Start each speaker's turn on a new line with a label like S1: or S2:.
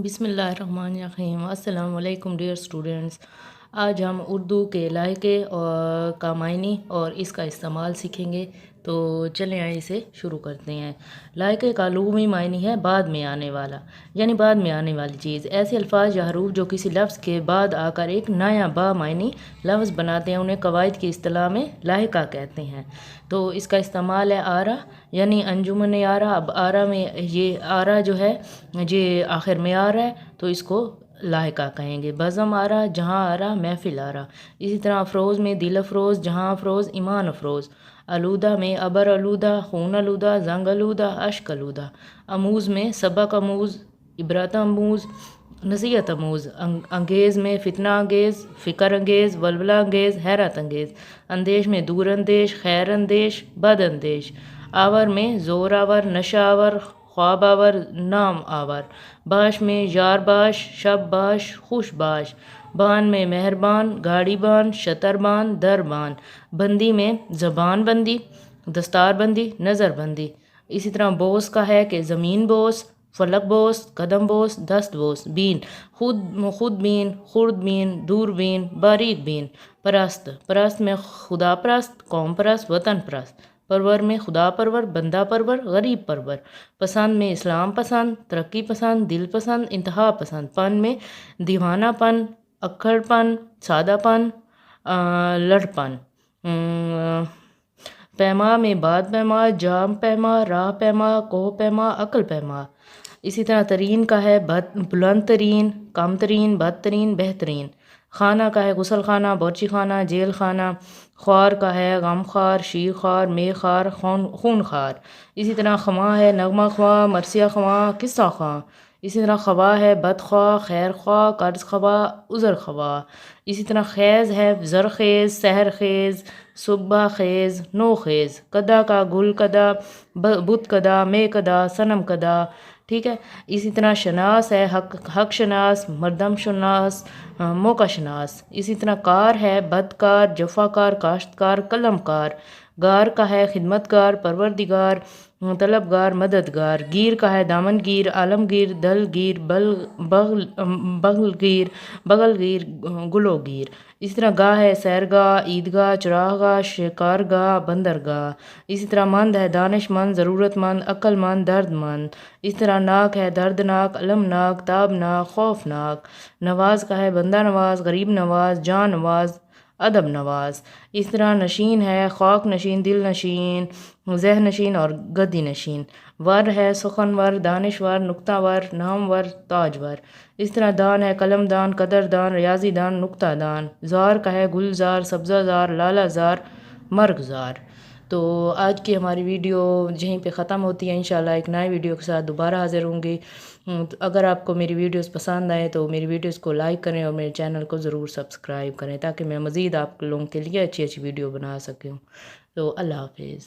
S1: بسم اللہ الرحمن الرحیم۔ السلام علیکم ڈیئر اسٹوڈنٹس، آج ہم اردو کے لاحقے اور کا معنی اور اس کا استعمال سیکھیں گے۔ تو چلیں آئے اسے شروع کرتے ہیں۔ لاحقے کا لغوی معنی ہے بعد میں آنے والا، یعنی بعد میں آنے والی چیز۔ ایسے الفاظ یا حروف جو کسی لفظ کے بعد آ کر ایک نیا با معنی لفظ بناتے ہیں انہیں قواعد کی اصطلاح میں لاحقہ کہتے ہیں۔ تو اس کا استعمال ہے آرا، یعنی انجمن آرا۔ اب آرا میں یہ آرا جو ہے یہ آخر میں آ رہا ہے تو اس کو لاحقہ کہیں گے۔ بزم آرا، جہاں آرا، محفل آرا۔ اسی طرح افروز میں دل افروز، جہاں افروز، ایمان افروز۔ آلودہ میں ابر آلودہ، خون آلودہ، زنگ آلودہ، اشک آلودہ۔ اموز میں سبق آموز، عبرت آموز، نصیحت آموز۔ انگیز میں فتنہ انگیز، فکر انگیز، ولولہ انگیز، حیرت انگیز۔ اندیش میں دور اندیش، خیر اندیش، بد اندیش۔ آور میں زور آور، نشہ آور، خواب آور، نام آور۔ باش میں یار باش، شب باش، خوش باش۔ بان میں مہربان، گاڑی بان، شتر بان، در بان۔ بندی میں زبان بندی، دستار بندی، نظر بندی۔ اسی طرح بوس کا ہے کہ زمین بوس، فلک بوس، قدم بوس، دست بوس۔ بین خود بین، خرد بین، دور بین، باریک بین۔ پرست، پرست میں خدا پرست، قوم پرست، وطن پرست۔ پرور میں خدا پرور، بندہ پرور، غریب پرور۔ پسند میں اسلام پسند، ترقی پسند، دل پسند، انتہا پسند۔ پن میں دیوانہ پن، اکھڑ پن، سادہ پن، لڑ پن۔ پیما میں باد پیما، جام پیما، راہ پیما، کوہ پیما، عقل پیما۔ اسی طرح ترین کا ہے بلند ترین، کم ترین، بدترین، بہترین۔ خانہ کا ہے غسل خانہ، بورچی خانہ، جیل خانہ۔ خوار کا ہے غم خوار، شیر خوار، مے خوار، خون خوار۔ اسی طرح خواں ہے نغمہ خواں، مرثیہ خواں، قصہ خواں۔ اسی طرح خواہ ہے بد خواہ، خیر خواہ، قرض خواہ، عذر خواہ۔ اسی طرح خیز ہے زرخیز، سحر خیز، صبح خیز، نو خیز۔ کدا کا گل کدا، بت کدا، مے کدا، صنم کدا۔ ٹھیک ہے۔ اسی طرح شناس ہے حق شناس، مردم شناس، موقع شناس۔ اسی طرح کار ہے بدکار، جفاکار، کاشتکار، قلم کار۔ گار کا ہے خدمت گار، پروردگار، طلبگار، مددگار۔ گیر کا ہے دامن گیر، عالمگیر، دل گیر، بغل گیر، گلو گیر۔ اسی طرح گاہ ہے سیرگاہ، عیدگاہ، چراغ گاہ، شکارگاہ، بندرگاہ۔ اسی طرح مند ہے دانش مند، ضرورت مند، عقل مند، درد مند۔ اس طرح ناک ہے دردناک، المناک، تابناک، خوفناک۔ نواز کا ہے بندہ نواز، غریب نواز، جاں نواز، ادب نواز۔ اس طرح نشین ہے خاک نشین، دل نشین، ذہن نشین اور گدی نشین۔ ور ہے سخن ور، دانشور، نکتہ ور، نامور، تاجور۔ اس طرح دان ہے قلم دان، قدر دان، ریاضی دان، نکتہ دان۔ زار کا ہے گلزار، سبزہ زار، لالہ زار، مرغ زار۔ تو آج کی ہماری ویڈیو یہیں پہ ختم ہوتی ہے۔ انشاءاللہ ایک نئے ویڈیو کے ساتھ دوبارہ حاضر ہوں گی۔ اگر آپ کو میری ویڈیوز پسند آئے تو میری ویڈیوز کو لائک کریں اور میرے چینل کو ضرور سبسکرائب کریں تاکہ میں مزید آپ لوگوں کے لیے اچھی اچھی ویڈیو بنا سکوں۔ تو اللہ حافظ۔